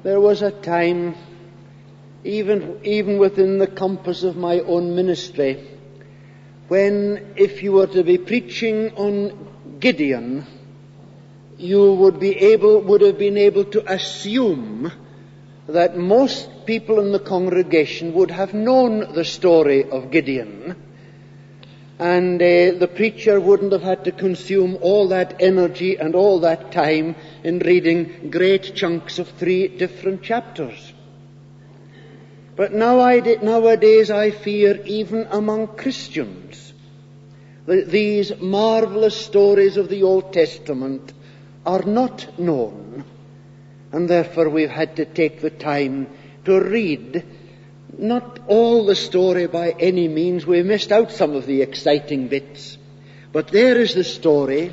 There was a time, even within the compass of my own ministry, when if you were to be preaching on Gideon, you would have been able to assume that most people in the congregation would have known the story of Gideon, and the preacher wouldn't have had to consume all that energy and all that time in reading great chunks of 3 different chapters. But nowadays I fear even among Christians that these marvelous stories of the Old Testament are not known, and therefore we've had to take the time to read not all the story by any means. We missed out some of the exciting bits, but there is the story,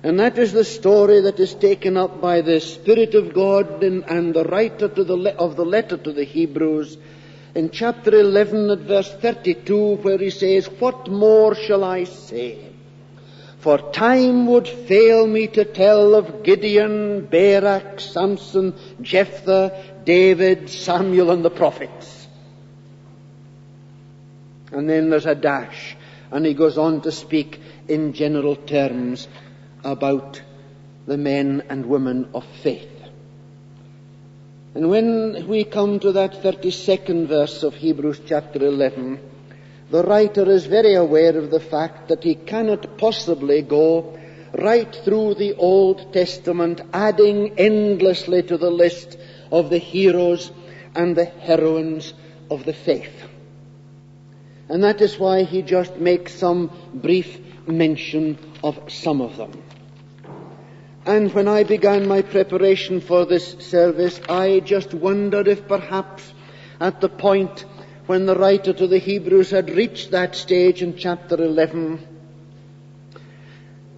and that is the story that is taken up by the Spirit of God and the writer of the letter to the Hebrews in chapter 11 at verse 32, where he says, "What more shall I say? For time would fail me to tell of Gideon, Barak, Samson, Jephthah, David, Samuel, and the prophets." And then there's a dash, and he goes on to speak in general terms about the men and women of faith. And when we come to that 32nd verse of Hebrews chapter 11, the writer is very aware of the fact that he cannot possibly go right through the Old Testament, adding endlessly to the list of the heroes and the heroines of the faith. And that is why he just makes some brief mention of some of them. And when I began my preparation for this service, I just wondered if perhaps at the point when the writer to the Hebrews had reached that stage in chapter 11,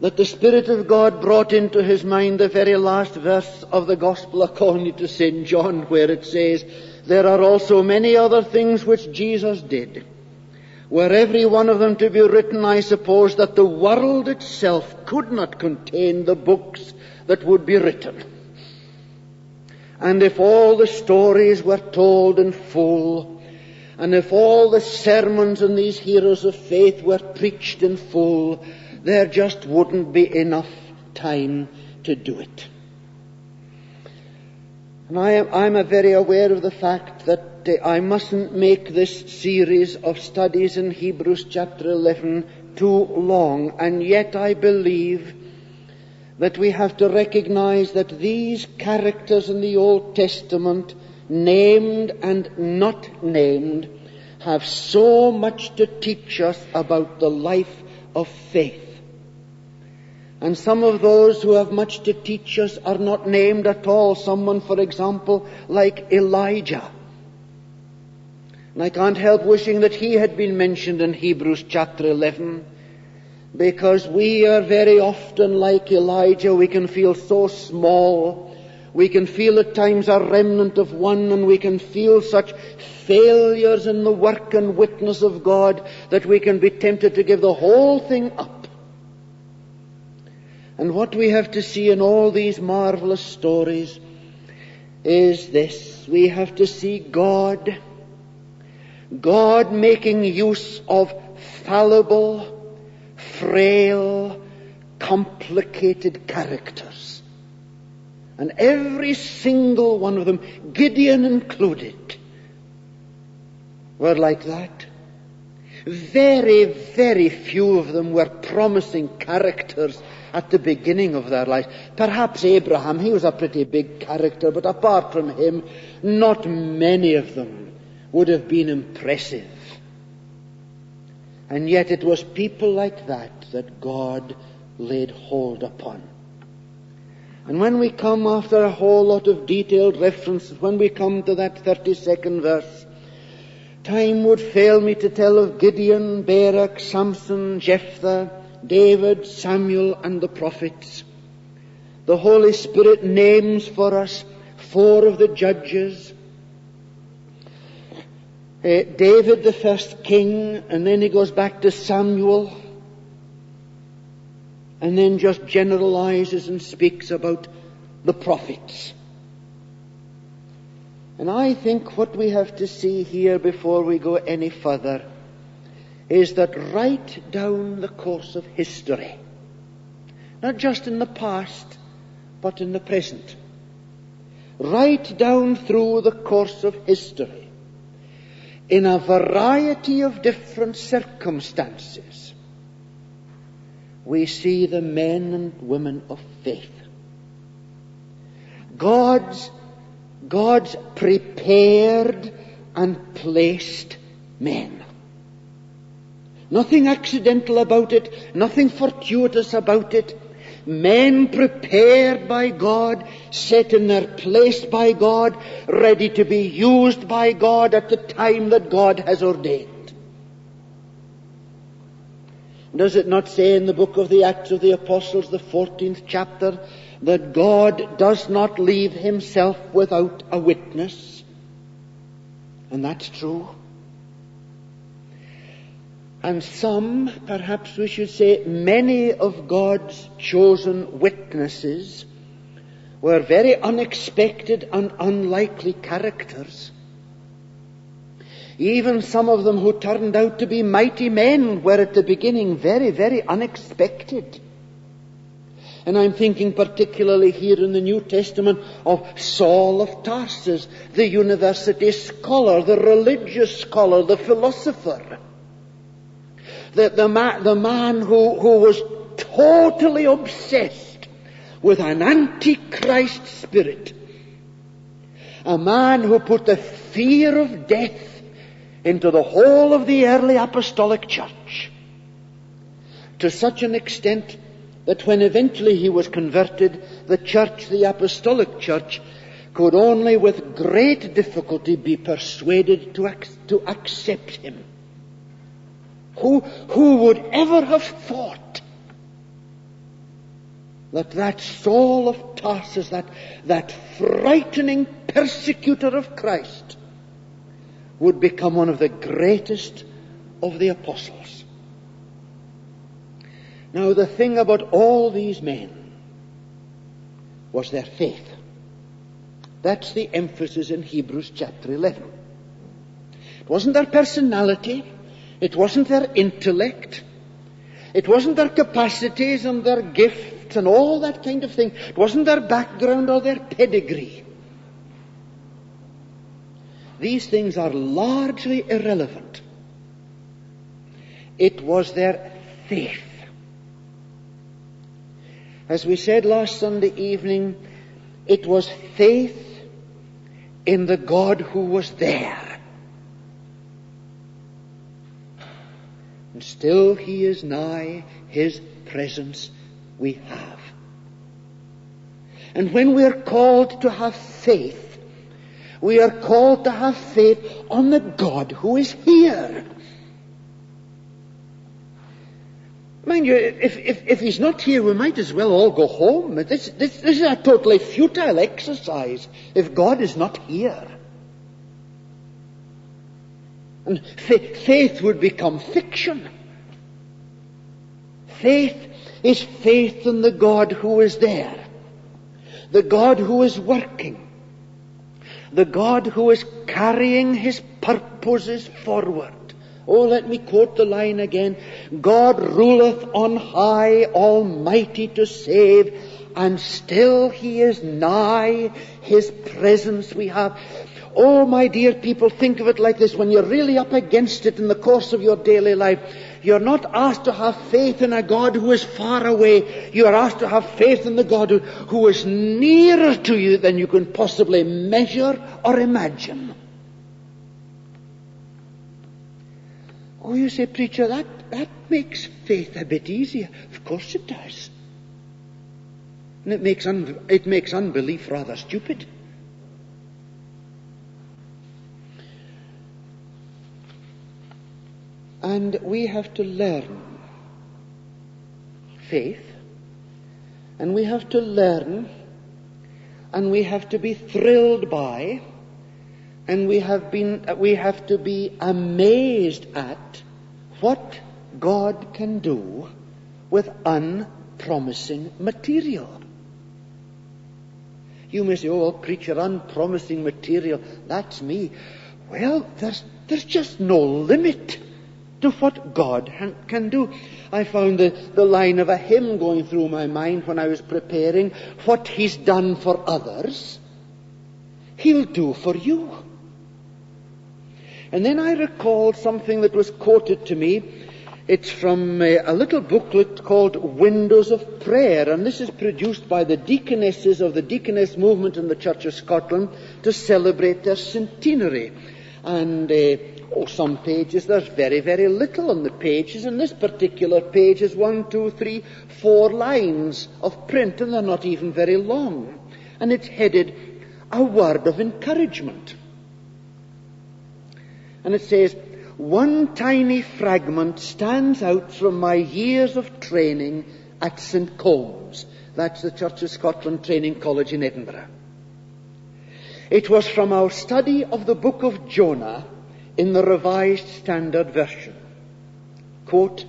that the Spirit of God brought into his mind the very last verse of the Gospel according to St. John, where it says, "There are also many other things which Jesus did, were every one of them to be written, I suppose that the world itself could not contain the books that would be written. And if all the stories were told in full, and if all the sermons in these heroes of faith were preached in full, there just wouldn't be enough time to do it." And I'm very aware of the fact that I mustn't make this series of studies in Hebrews chapter 11 too long, and yet I believe that we have to recognize that these characters in the Old Testament, named and not named, have so much to teach us about the life of faith. And some of those who have much to teach us are not named at all. Someone, for example, like Elijah. And I can't help wishing that he had been mentioned in Hebrews chapter 11, because we are very often like Elijah. We can feel so small. We can feel at times a remnant of one, and we can feel such failures in the work and witness of God that we can be tempted to give the whole thing up. And what we have to see in all these marvelous stories is this: we have to see God making use of fallible, frail, complicated characters. And every single one of them, Gideon included, were like that. Very, very few of them were promising characters at the beginning of their lives. Perhaps Abraham, he was a pretty big character, but apart from him, not many of them would have been impressive. And yet it was people like that God laid hold upon. And when we come, after a whole lot of detailed references, when we come to that 32nd verse, time would fail me to tell of Gideon, Barak, Samson, Jephthah, David, Samuel, and the prophets. The Holy Spirit names for us 4 of the judges. David, the first king, and then he goes back to Samuel, and then just generalizes and speaks about the prophets. And I think what we have to see here before we go any further is that right down the course of history, not just in the past, but in the present, right down through the course of history, in a variety of different circumstances, we see the men and women of faith. God's prepared and placed men. Nothing accidental about it, nothing fortuitous about it. Men prepared by God, set in their place by God, ready to be used by God at the time that God has ordained. Does it not say in the book of the Acts of the Apostles, the 14th chapter, that God does not leave himself without a witness? And that's true. And some, perhaps we should say many of God's chosen witnesses were very unexpected and unlikely characters. Even some of them who turned out to be mighty men were at the beginning very, very unexpected. And I'm thinking particularly here in the New Testament of Saul of Tarsus, the university scholar, the religious scholar, the philosopher. The man who was totally obsessed with an antichrist spirit. A man who put the fear of death into the whole of the early apostolic church, to such an extent that when eventually he was converted, the church, the apostolic church, could only with great difficulty be persuaded to accept him. Who would ever have thought that Saul of Tarsus, that frightening persecutor of Christ, would become one of the greatest of the apostles? Now, the thing about all these men was their faith. That's the emphasis in Hebrews chapter 11. It wasn't their personality. It wasn't their intellect. It wasn't their capacities and their gifts and all that kind of thing. It wasn't their background or their pedigree. These things are largely irrelevant. It was their faith. As we said last Sunday evening, it was faith in the God who was there. And still he is nigh, his presence we have. And when we are called to have faith, we are called to have faith on the God who is here. Mind you, if he's not here, we might as well all go home. This is a totally futile exercise if God is not here. And faith would become fiction. Faith is faith in the God who is there, the God who is working, the God who is carrying his purposes forward. Oh, let me quote the line again. God ruleth on high, almighty to save, and still he is nigh, his presence we have. Oh, my dear people, think of it like this. When you're really up against it in the course of your daily life, you're not asked to have faith in a God who is far away. You are asked to have faith in the God who is nearer to you than you can possibly measure or imagine. Oh, you say, preacher, that makes faith a bit easier. Of course it does. And it makes unbelief rather stupid. And we have to learn faith, and we have to learn, and we have to be thrilled by, and we have to be amazed at what God can do with unpromising material. You may say, oh, preacher, unpromising material. That's me. Well, there's just no limit to what God can do. I found the line of a hymn going through my mind when I was preparing. What He's done for others, He'll do for you. And then I recalled something that was quoted to me. It's from a little booklet called Windows of Prayer, and this is produced by the deaconesses of the deaconess movement in the Church of Scotland to celebrate their centenary. And some pages, there's very, very little on the pages, and this particular page is 1, 2, 3, 4 lines of print, and they're not even very long. And it's headed, A Word of Encouragement. And it says, one tiny fragment stands out from my years of training at St. Combs. That's the Church of Scotland Training College in Edinburgh. It was from our study of the book of Jonah in the Revised Standard Version. Quote,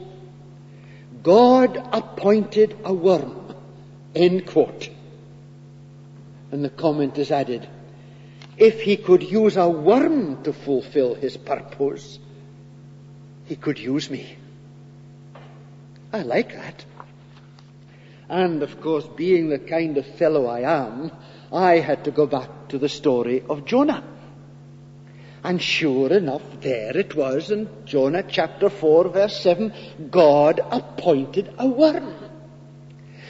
God appointed a worm, end quote. And the comment is added, if He could use a worm to fulfill His purpose, He could use me. I like that. And, of course, being the kind of fellow I am, I had to go back to the story of Jonah. And sure enough, there it was in Jonah chapter 4, verse 7, God appointed a worm.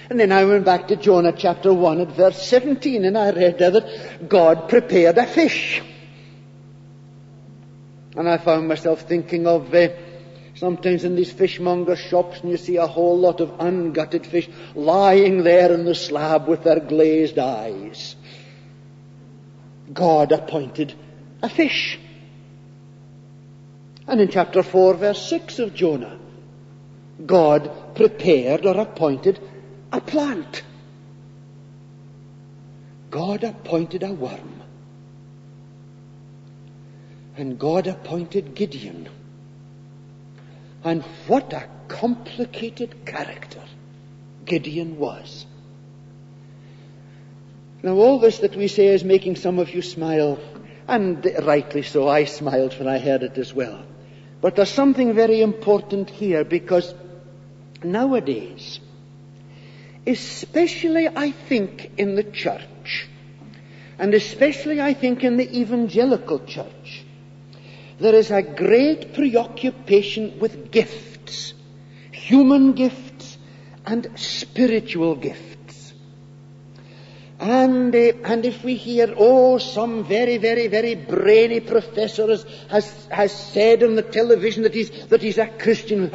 And then I went back to Jonah chapter 1 at verse 17, and I read there that God prepared a fish. And I found myself thinking of sometimes in these fishmonger shops, and you see a whole lot of ungutted fish lying there in the slab with their glazed eyes. God appointed a fish. And in chapter 4, verse 6 of Jonah, God prepared or appointed a plant. God appointed a worm. And God appointed Gideon. And what a complicated character Gideon was. Now, all this that we say is making some of you smile, and rightly so. I smiled when I heard it as well. But there's something very important here, because nowadays, especially I think in the church, and especially I think in the evangelical church, there is a great preoccupation with gifts, human gifts and spiritual gifts. And if we hear, some very, very, very brainy professor has said on the television that he's a Christian,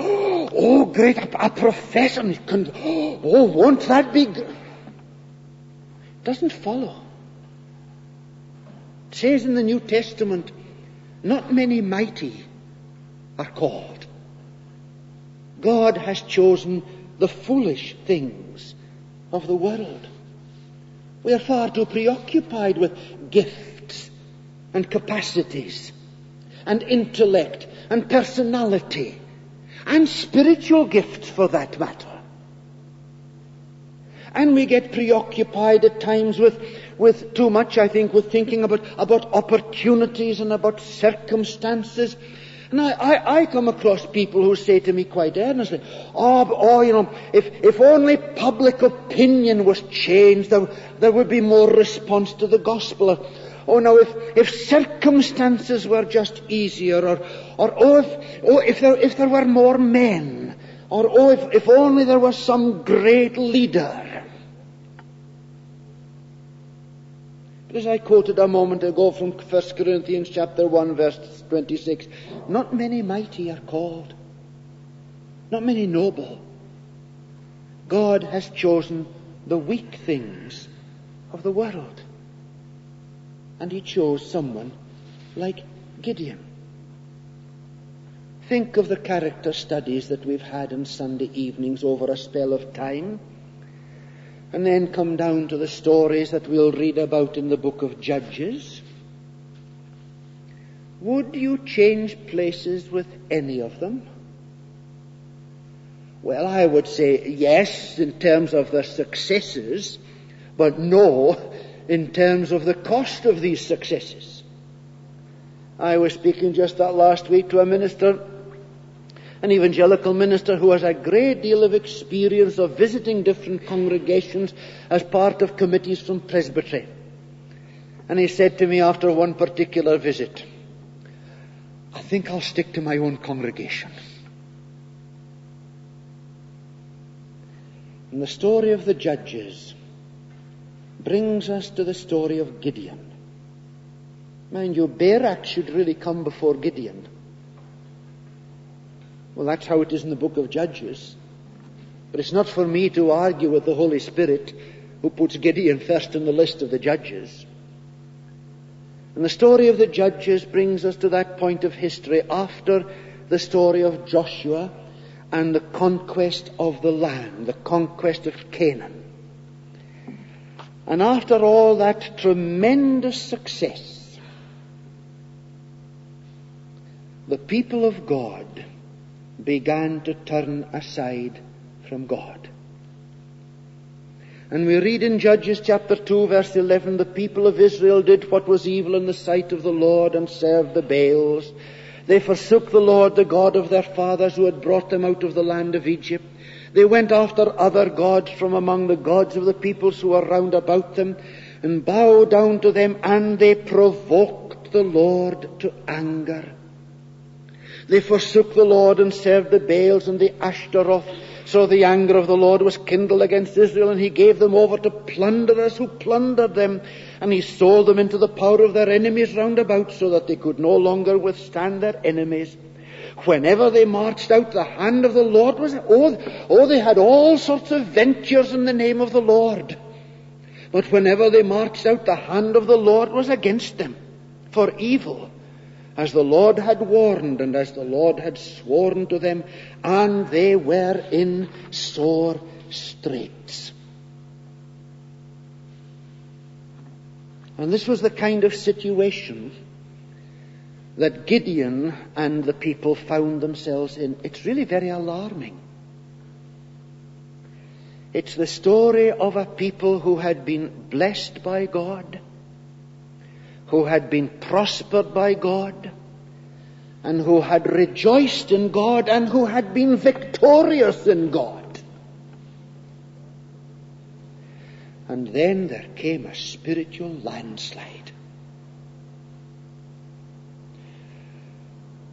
great, a professor, won't that be good? Doesn't follow. It says in the New Testament, not many mighty are called. God has chosen the foolish things of the world. We are far too preoccupied with gifts and capacities and intellect and personality and spiritual gifts for that matter. And we get preoccupied at times with too much, I think, with thinking about opportunities and about circumstances. And I come across people who say to me quite earnestly, if only public opinion was changed, there would be more response to the gospel. If circumstances were just easier, if there were more men, if only there was some great leader. But as I quoted a moment ago from 1 Corinthians chapter 1, verse 26, not many mighty are called, not many noble. God has chosen the weak things of the world. And He chose someone like Gideon. Think of the character studies that we've had on Sunday evenings over a spell of time. And then come down to the stories that we'll read about in the book of Judges. Would you change places with any of them? Well, I would say yes in terms of their successes, but no in terms of the cost of these successes. I was speaking just that last week to a minister, an evangelical minister who has a great deal of experience of visiting different congregations as part of committees from presbytery. And he said to me after one particular visit, "I think I'll stick to my own congregation." And the story of the judges brings us to the story of Gideon. Mind you, Barak should really come before Gideon. Well, that's how it is in the book of Judges. But it's not for me to argue with the Holy Spirit, who puts Gideon first in the list of the judges. And the story of the judges brings us to that point of history after the story of Joshua and the conquest of the land, the conquest of Canaan. And after all that tremendous success, the people of God began to turn aside from God. And we read in Judges chapter 2 verse 11, the people of Israel did what was evil in the sight of the Lord and served the Baals. They forsook the Lord, the God of their fathers, who had brought them out of the land of Egypt. They went after other gods from among the gods of the peoples who were round about them, and bowed down to them, and they provoked the Lord to anger. They forsook the Lord and served the Baals and the Ashtaroth. So the anger of the Lord was kindled against Israel, and he gave them over to plunderers who plundered them, and he sold them into the power of their enemies round about, so that they could no longer withstand their enemies. Whenever they marched out, the hand of the Lord was... they had all sorts of ventures in the name of the Lord. But whenever they marched out, the hand of the Lord was against them for evil, as the Lord had warned and as the Lord had sworn to them, and they were in sore straits. And this was the kind of situation that Gideon and the people found themselves in. It's really very alarming. It's the story of a people who had been blessed by God, who had been prospered by God, and who had rejoiced in God, and who had been victorious in God. And then there came a spiritual landslide.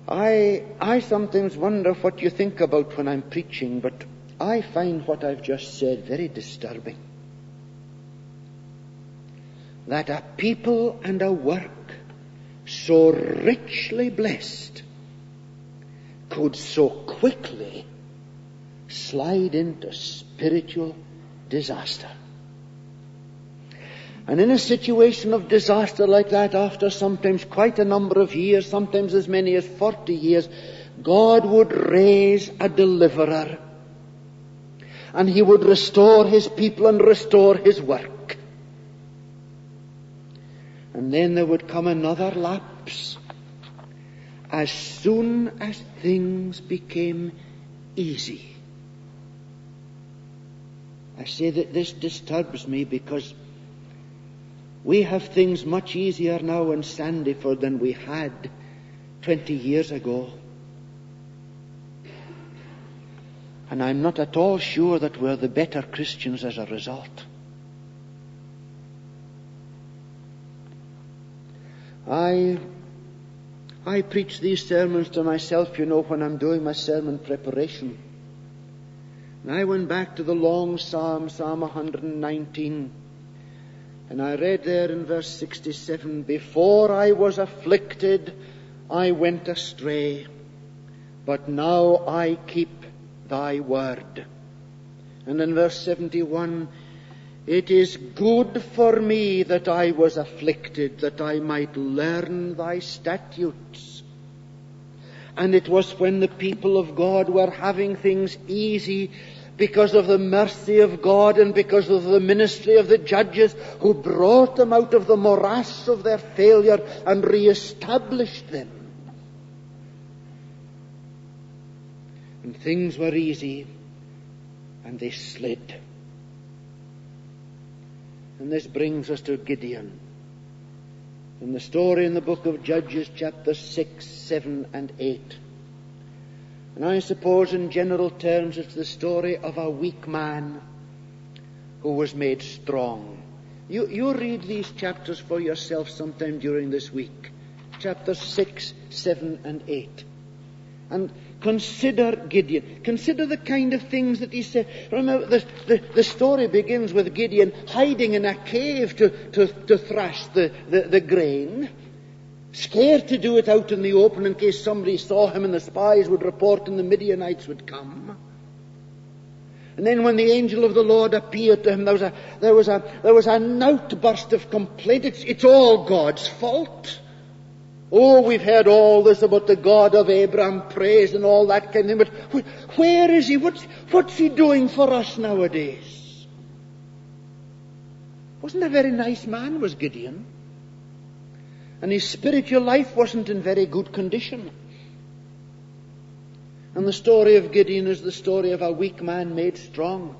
I sometimes wonder what you think about when I'm preaching, but I find what I've just said very disturbing. That a people and a work so richly blessed could so quickly slide into spiritual disaster. And in a situation of disaster like that, after sometimes quite a number of years, sometimes as many as 40 years, God would raise a deliverer, and he would restore his people and restore his work. And then there would come another lapse as soon as things became easy. I say that this disturbs me because we have things much easier now in Sandyford than we had 20 years ago. And I'm not at all sure that we're the better Christians as a result. I preach these sermons to myself, when I'm doing my sermon preparation. And I went back to the long Psalm 119, and I read there in verse 67, "Before I was afflicted, I went astray, but now I keep thy word." And in verse 71, "It is good for me that I was afflicted, that I might learn thy statutes." And it was when the people of God were having things easy because of the mercy of God and because of the ministry of the judges who brought them out of the morass of their failure and re-established them. And things were easy, and they slid. And this brings us to Gideon. In the story in the book of Judges, chapter 6, 7, and 8. And I suppose in general terms it's the story of a weak man who was made strong. You read these chapters for yourself sometime during this week. Chapters 6, 7, and 8. And consider Gideon. Consider the kind of things that he said. Remember, the story begins with Gideon hiding in a cave to thrash the grain. Scared to do it out in the open in case somebody saw him and the spies would report and the Midianites would come. And then when the angel of the Lord appeared to him, there was an outburst of complaint. It's all God's fault. Oh, we've heard all this about the God of Abraham praised and all that kind of thing, but where is he? What's he doing for us nowadays? Wasn't a very nice man, was Gideon. And his spiritual life wasn't in very good condition. And the story of Gideon is the story of a weak man made strong.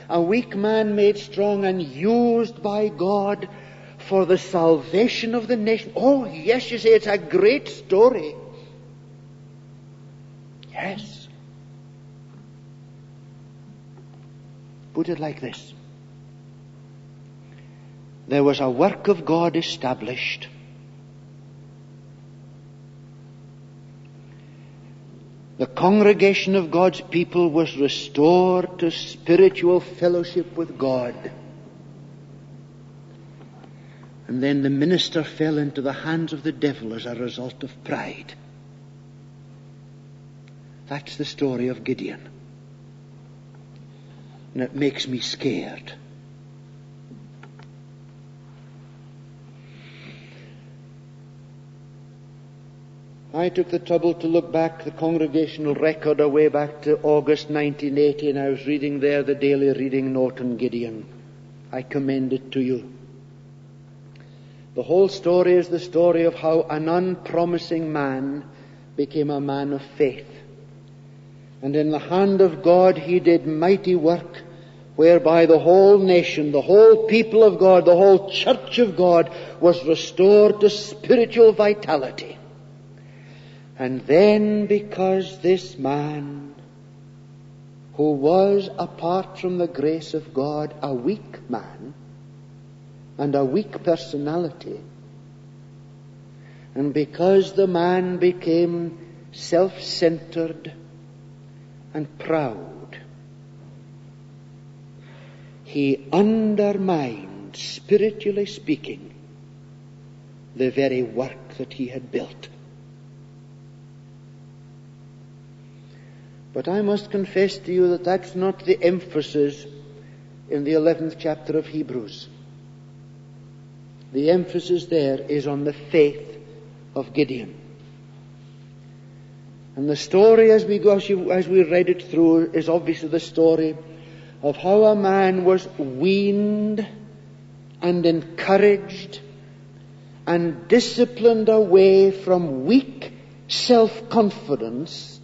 A weak man made strong and used by God for the salvation of the nation. Oh, yes, you say it's a great story. Yes. Put it like this. There was a work of God established. The congregation of God's people was restored to spiritual fellowship with God. And then the minister fell into the hands of the devil as a result of pride. That's the story of Gideon. And it makes me scared. I took the trouble to look back the congregational record away back to August 1980, and I was reading there the daily reading note on Gideon. I commend it to you. The whole story is the story of how an unpromising man became a man of faith. And in the hand of God he did mighty work, whereby the whole nation, the whole people of God, the whole church of God was restored to spiritual vitality. And then, because this man, who was, apart from the grace of God, a weak man and a weak personality, and because the man became self-centered and proud, he undermined, spiritually speaking, the very work that he had built. But I must confess to you that that's not the emphasis in the 11th chapter of Hebrews. The emphasis there is on the faith of Gideon. And the story as we read it through is obviously the story of how a man was weaned and encouraged and disciplined away from weak self-confidence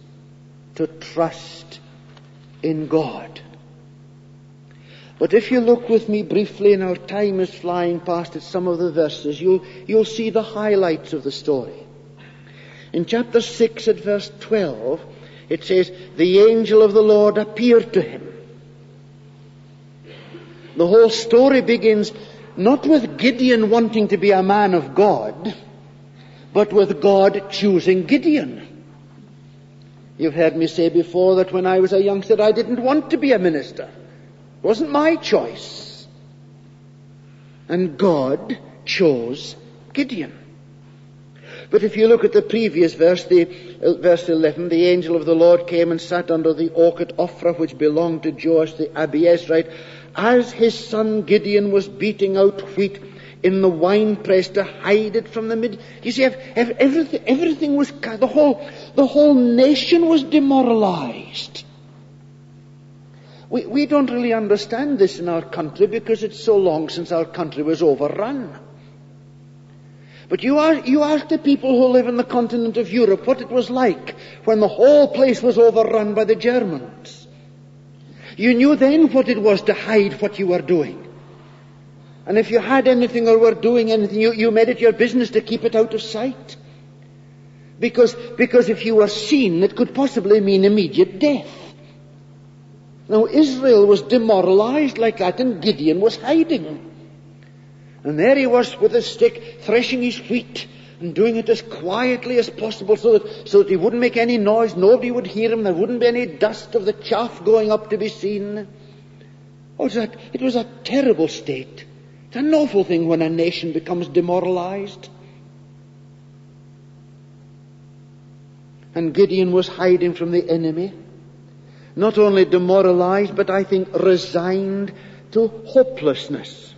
to trust in God. But if you look with me briefly, and our time is flying past at some of the verses, you'll see the highlights of the story. In chapter 6 at verse 12, it says, the angel of the Lord appeared to him. The whole story begins not with Gideon wanting to be a man of God, but with God choosing Gideon. You've heard me say before that when I was a youngster, I didn't want to be a minister. It wasn't my choice. And God chose Gideon. But if you look at the previous verse, verse 11, the angel of the Lord came and sat under the oak at Ophrah, which belonged to Joash the Abiezrite, as his son Gideon was beating out wheat in the winepress to hide it from the mid. You see, everything was, the whole nation was demoralized. We don't really understand this in our country because it's so long since our country was overrun. But you ask the people who live in the continent of Europe what it was like when the whole place was overrun by the Germans. You knew then what it was to hide what you were doing. And if you had anything or were doing anything, you made it your business to keep it out of sight. Because if you were seen, it could possibly mean immediate death. Now Israel was demoralized like that, and Gideon was hiding. And there he was with his stick, threshing his wheat, and doing it as quietly as possible so that he wouldn't make any noise, nobody would hear him, there wouldn't be any dust of the chaff going up to be seen. Oh, it was a terrible state. It's an awful thing when a nation becomes demoralized. And Gideon was hiding from the enemy, not only demoralized, but I think resigned to hopelessness.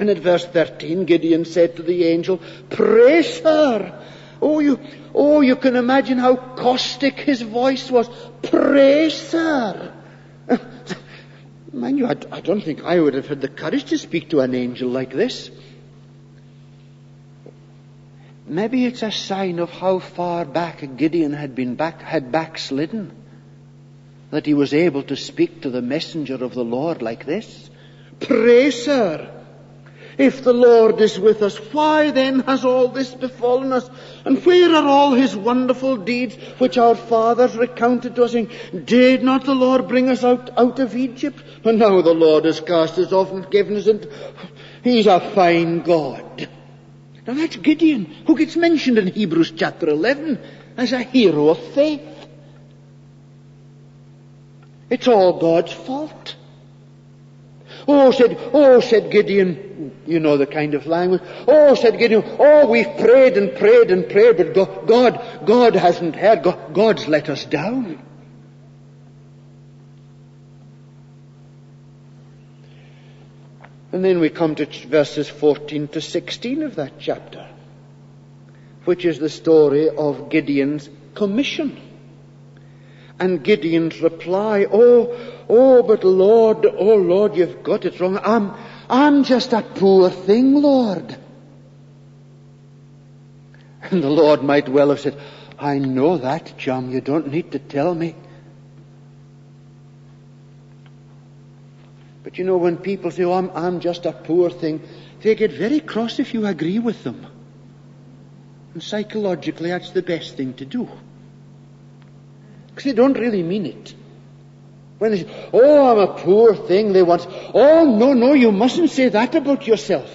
And at verse 13, Gideon said to the angel, "Pray, sir." Oh, you can imagine how caustic his voice was. "Pray, sir." Mind you, I don't think I would have had the courage to speak to an angel like this. Maybe it's a sign of how far back Gideon had backslidden, that he was able to speak to the messenger of the Lord like this. "Pray, sir. If the Lord is with us, why then has all this befallen us? And where are all his wonderful deeds which our fathers recounted to us, saying, did not the Lord bring us out of Egypt? And now the Lord has cast us off and given us into... He's a fine God." Now that's Gideon, who gets mentioned in Hebrews chapter 11 as a hero of faith. It's all God's fault. Oh, said Gideon, you know the kind of language. "Oh," said Gideon, "we've prayed and prayed and prayed, but God hasn't heard. God's let us down." And then we come to verses 14 to 16 of that chapter, which is the story of Gideon's commission. And Gideon's reply, but Lord, you've got it wrong. I'm just a poor thing, Lord." And the Lord might well have said, "I know that, chum. You don't need to tell me." But you know, when people say, I'm just a poor thing, they get very cross if you agree with them. And psychologically, that's the best thing to do. Because they don't really mean it. When they say, "I'm a poor thing," they want, no, you mustn't say that about yourself.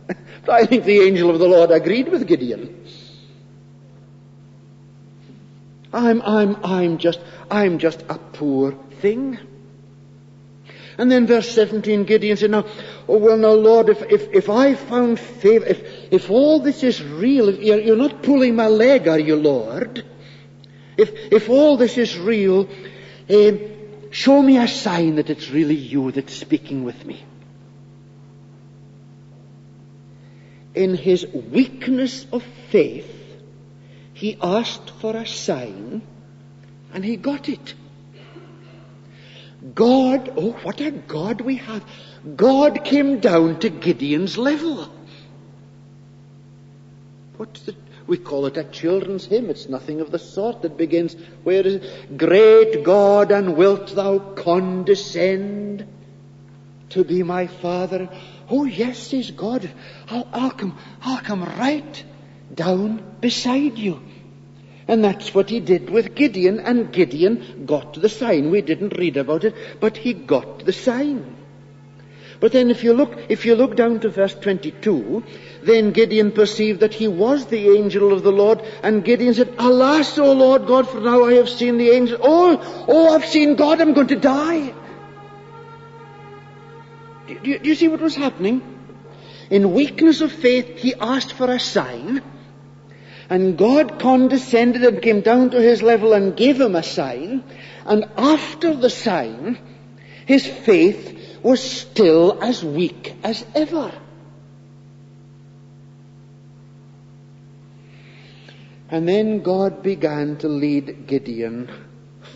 But I think the angel of the Lord agreed with Gideon. I'm just a poor thing. And then verse 17, Gideon said, now Lord, if I found favor, if all this is real, if you're not pulling my leg, are you, Lord? If all this is real, show me a sign that it's really you that's speaking with me. In his weakness of faith, he asked for a sign, and he got it. God, what a God we have. God came down to Gideon's level. We call it a children's hymn. It's nothing of the sort. That begins, where is it? Great God, and wilt thou condescend to be my Father? Oh yes, says God, I'll come right down beside you. And that's what he did with Gideon, and Gideon got the sign. We didn't read about it, but he got the sign. But then if you look down to verse 22, then Gideon perceived that he was the angel of the Lord, and Gideon said, Alas, O Lord God, for now I have seen the angel. I've seen God, I'm going to die. Do you see what was happening? In weakness of faith, he asked for a sign, and God condescended and came down to his level and gave him a sign, and after the sign, his faith was still as weak as ever. And then God began to lead Gideon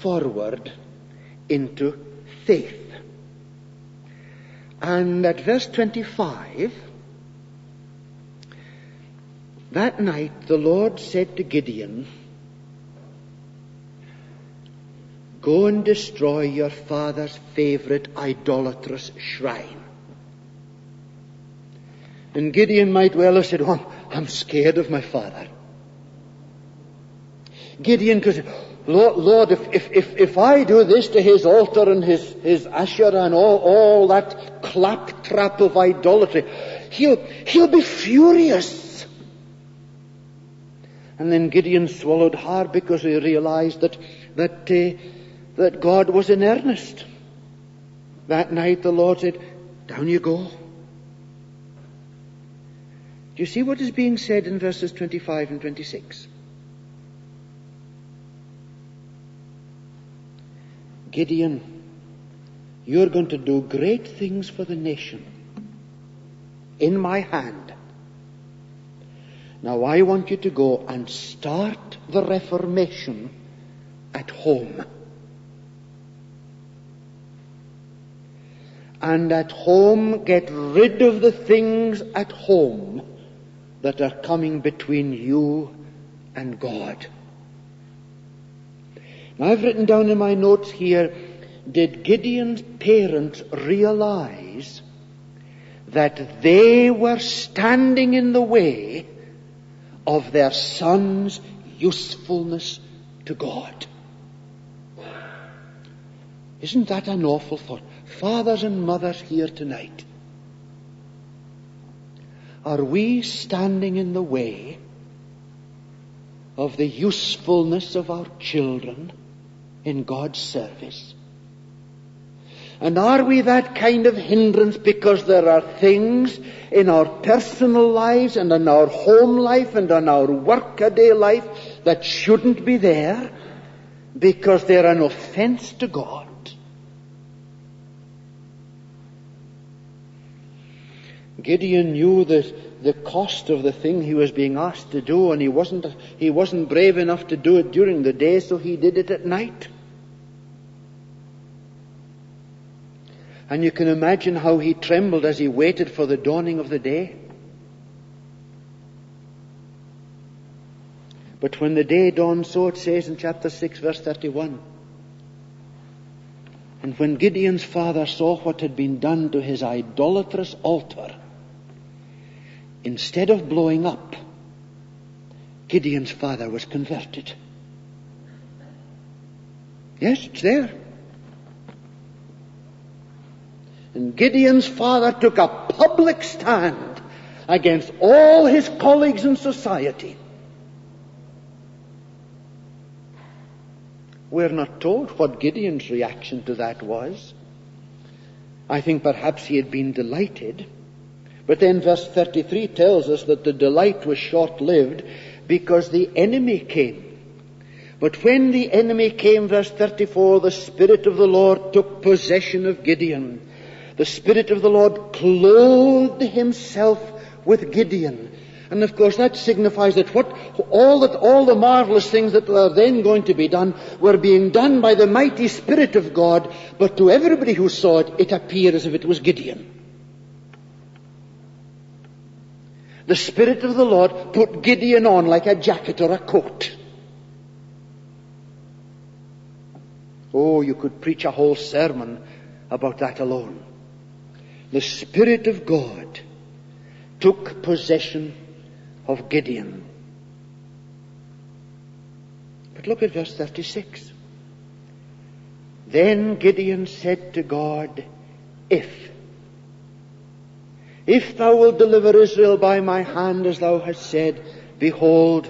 forward into faith. And at verse 25, that night the Lord said to Gideon, Go and destroy your father's favorite idolatrous shrine. And Gideon might well have said, "Oh, I'm scared of my father." Gideon could say, Lord, if I do this to his altar and his Asherah and all that claptrap of idolatry, he'll be furious. And then Gideon swallowed hard because he realized that God was in earnest. That night the Lord said, "Down you go." Do you see what is being said in verses 25 and 26? Gideon, you're going to do great things for the nation in my hand. Now I want you to go and start the Reformation at home. And at home, get rid of the things at home that are coming between you and God. Now I've written down in my notes here, did Gideon's parents realize that they were standing in the way of their son's usefulness to God? Isn't that an awful thought? Fathers and mothers here tonight, are we standing in the way of the usefulness of our children in God's service? And are we that kind of hindrance because there are things in our personal lives and in our home life and in our workaday life that shouldn't be there because they're an offense to God? Gideon knew the cost of the thing he was being asked to do, and he wasn't brave enough to do it during the day, so he did it at night. And you can imagine how he trembled as he waited for the dawning of the day. But when the day dawned, so it says in chapter 6, verse 31, and when Gideon's father saw what had been done to his idolatrous altar, instead of blowing up, Gideon's father was converted. Yes, it's there. And Gideon's father took a public stand against all his colleagues in society. We're not told what Gideon's reaction to that was. I think perhaps he had been delighted. But then verse 33 tells us that the delight was short-lived because the enemy came. But when the enemy came, verse 34, the Spirit of the Lord took possession of Gideon. The Spirit of the Lord clothed himself with Gideon. And of course that signifies that all the marvelous things that were then going to be done were being done by the mighty Spirit of God, but to everybody who saw it, it appeared as if it was Gideon. The Spirit of the Lord put Gideon on like a jacket or a coat. Oh, you could preach a whole sermon about that alone. The Spirit of God took possession of Gideon. But look at verse 36. Then Gideon said to God, If thou wilt deliver Israel by my hand, as thou hast said, behold,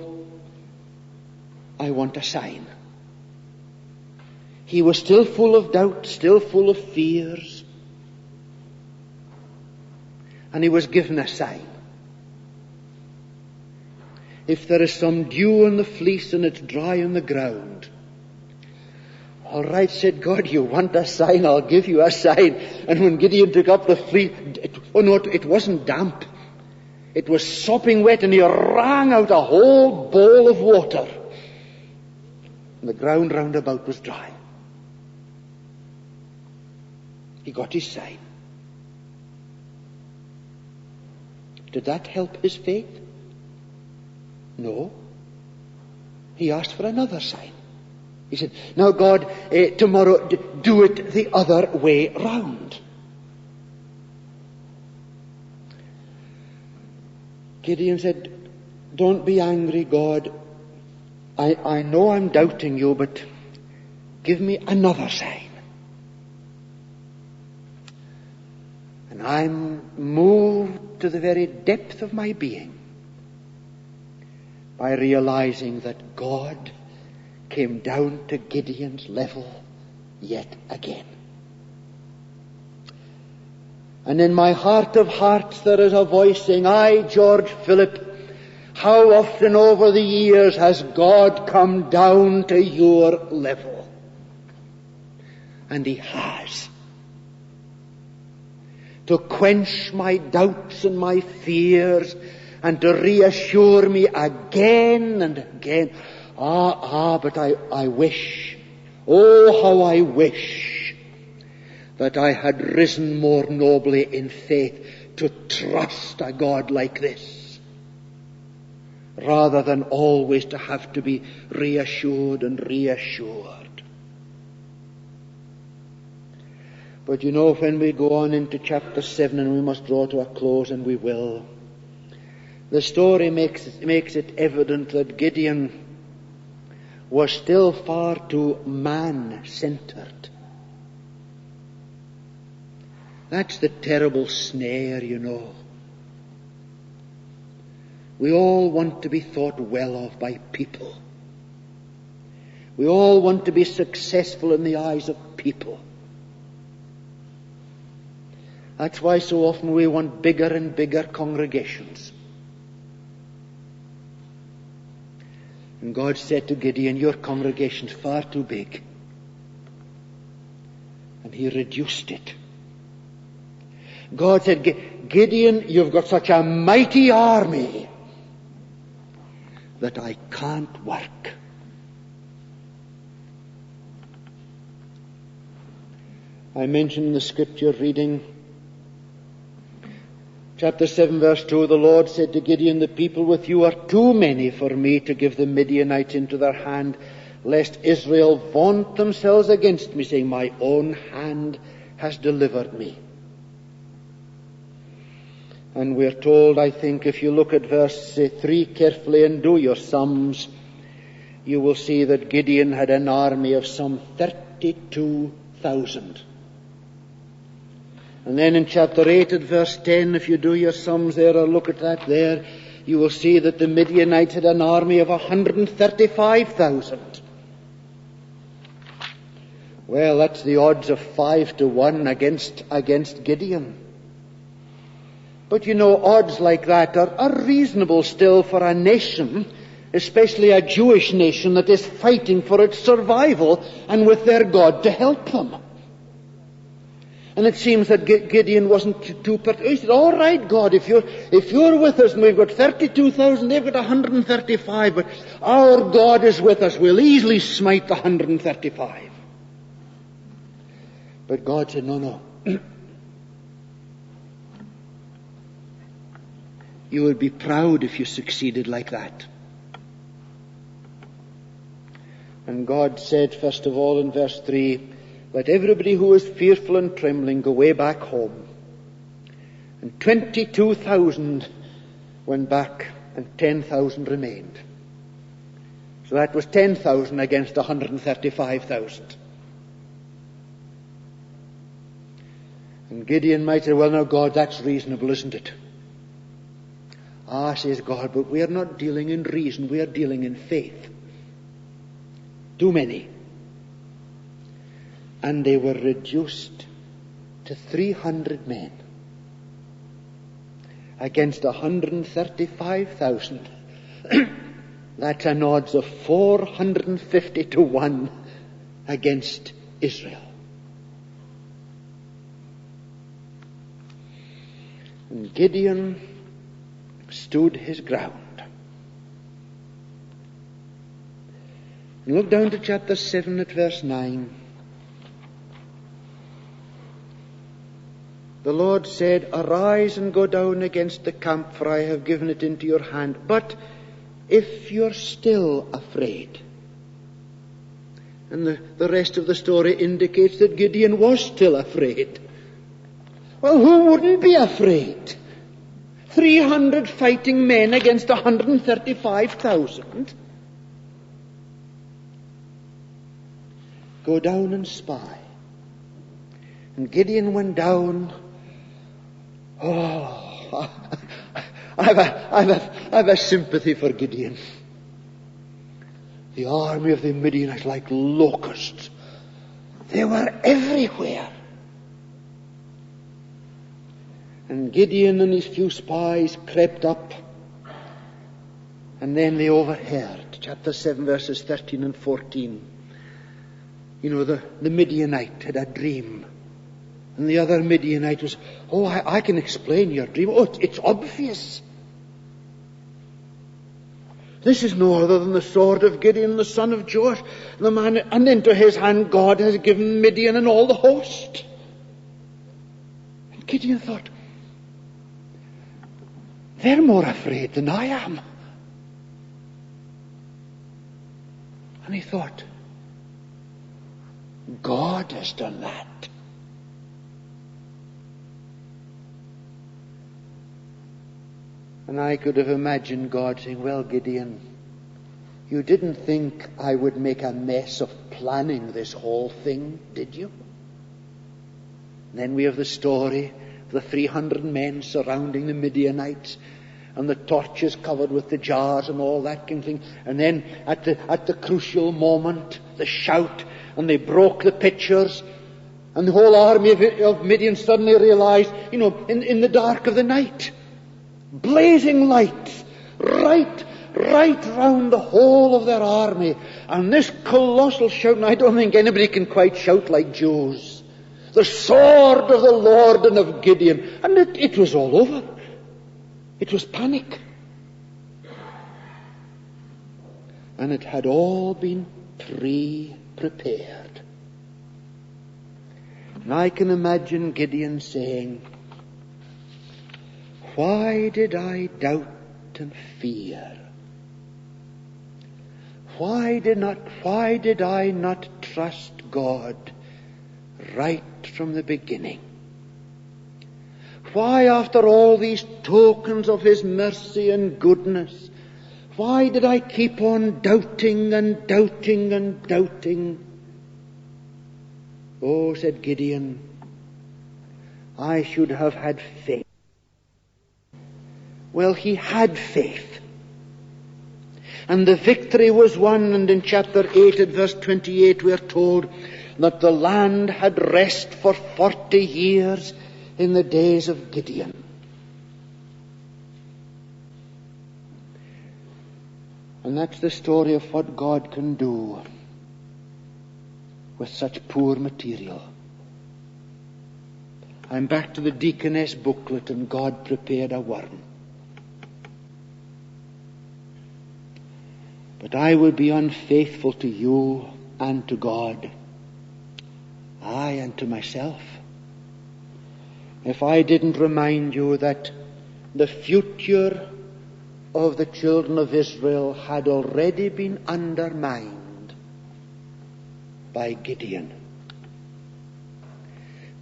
I want a sign. He was still full of doubt, still full of fears. And he was given a sign. If there is some dew on the fleece and it's dry on the ground, all right, said God, you want a sign, I'll give you a sign. And when Gideon took up the fleece, it wasn't damp. It was sopping wet, and he wrung out a whole bowl of water. And the ground round about was dry. He got his sign. Did that help his faith? No. He asked for another sign. He said, now God, tomorrow do it the other way round. Gideon said, "Don't be angry, God. I know I'm doubting you, but give me another sign." And I'm moved to the very depth of my being by realizing that God came down to Gideon's level yet again. And in my heart of hearts there is a voice saying, "Aye, George Philip, how often over the years has God come down to your level?" And He has. To quench my doubts and my fears, and to reassure me again and again. But I wish, oh how I wish, that I had risen more nobly in faith to trust a God like this, rather than always to have to be reassured and reassured. But you know, when we go on into chapter 7, and we must draw to a close, and we will, the story makes it evident that Gideon was still far too man-centered. That's the terrible snare, you know. We all want to be thought well of by people. We all want to be successful in the eyes of people. That's why so often we want bigger and bigger congregations. And God said to Gideon, "Your congregation's far too big." And He reduced it. God said, "Gideon, you've got such a mighty army that I can't work." I mentioned in the scripture reading, chapter 7, verse 2, the Lord said to Gideon, "The people with you are too many for me to give the Midianites into their hand, lest Israel vaunt themselves against me, saying, my own hand has delivered me." And we're told, I think, if you look at verse 3 carefully and do your sums, you will see that Gideon had an army of some 32,000. And then in chapter 8 at verse 10, if you do your sums there or look at that there, you will see that the Midianites had an army of 135,000. Well, that's the odds of 5-1 against Gideon. But you know, odds like that are reasonable still for a nation, especially a Jewish nation that is fighting for its survival and with their God to help them. And it seems that Gideon wasn't too particular. He said, "All right, God, if you're with us, and we've got 32,000, they've got 135, but our God is with us. We'll easily smite the 135. But God said, "No. You would be proud if you succeeded like that." And God said, first of all, in verse 3, "Let everybody who is fearful and trembling go way back home." And 22,000 went back and 10,000 remained. So that was 10,000 against 135,000. And Gideon might say, "Well, now, God, that's reasonable, isn't it?" "Ah," says God, "but we are not dealing in reason, we are dealing in faith. Too many." And they were reduced to 300 men against 135,000. That's an odds of 450-1 against Israel. And Gideon stood his ground. And look down to chapter 7 at verse 9. The Lord said, "Arise and go down against the camp, for I have given it into your hand. But if you're still afraid," and the rest of the story indicates that Gideon was still afraid. Well, who wouldn't be afraid? 300 fighting men against 135,000. Go down and spy. And Gideon went down. Oh, I've a sympathy for Gideon. The army of the Midianites, like locusts, they were everywhere. And Gideon and his few spies crept up, and then they overheard. Chapter 7, verses 13 and 14. You know, the Midianite had a dream. And the other Midianite was, I can explain your dream. It's obvious. This is no other than the sword of Gideon, the son of Joash, the man, and into his hand God has given Midian and all the host. And Gideon thought, they're more afraid than I am. And he thought, God has done that. And I could have imagined God saying, well, Gideon, you didn't think I would make a mess of planning this whole thing, did you? And then we have the story of the 300 men surrounding the Midianites, and the torches covered with the jars and all that kind of thing. And then at the crucial moment, the shout, and they broke the pitchers, and the whole army of Midian suddenly realized, in the dark of the night, blazing lights right round the whole of their army, and this colossal shout, and I don't think anybody can quite shout like Jews, the sword of the Lord and of Gideon. And it was all over. It was panic. And it had all been pre-prepared. And I can imagine Gideon saying, why did I doubt and fear? Why did I not trust God right from the beginning? Why, after all these tokens of His mercy and goodness, why did I keep on doubting and doubting and doubting? Oh, said Gideon, I should have had faith. Well, he had faith. And the victory was won, and in chapter 8 at verse 28 we are told that the land had rest for 40 years in the days of Gideon. And that's the story of what God can do with such poor material. I'm back to the deaconess booklet, and God prepared a worm. But I will be unfaithful to you and to God, aye, and to myself, if I didn't remind you that the future of the children of Israel had already been undermined by Gideon.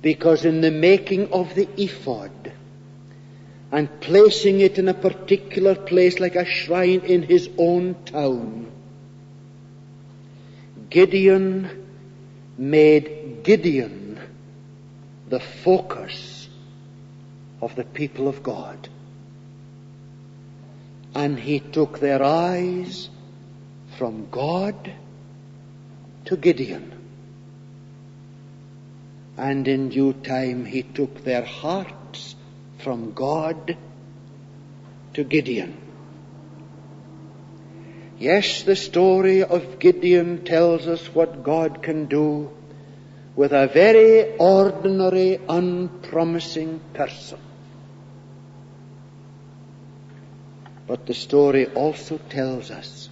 Because in the making of the ephod and placing it in a particular place like a shrine in his own town, Gideon made Gideon the focus of the people of God. And he took their eyes from God to Gideon. And in due time he took their hearts from God to Gideon. Yes, the story of Gideon tells us what God can do with a very ordinary, unpromising person. But the story also tells us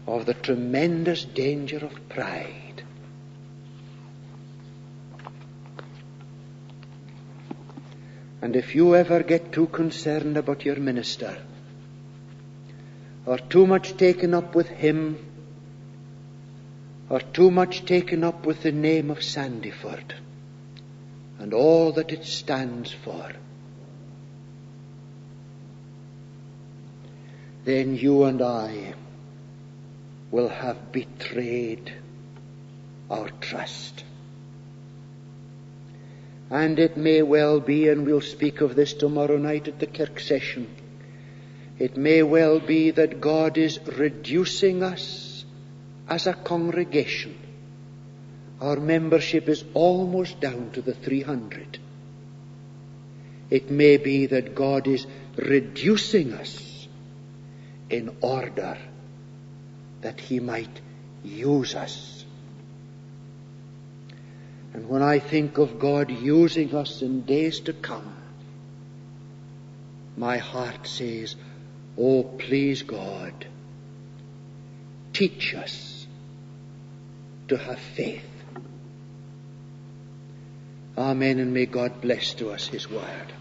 of the tremendous danger of pride. And if you ever get too concerned about your minister, or too much taken up with him, or too much taken up with the name of Sandyford and all that it stands for, then you and I will have betrayed our trust. And it may well be, and we'll speak of this tomorrow night at the Kirk session, it may well be that God is reducing us as a congregation. Our membership is almost down to the 300. It may be that God is reducing us in order that He might use us. And when I think of God using us in days to come, my heart says, oh, please God, teach us to have faith. Amen, and may God bless to us His word.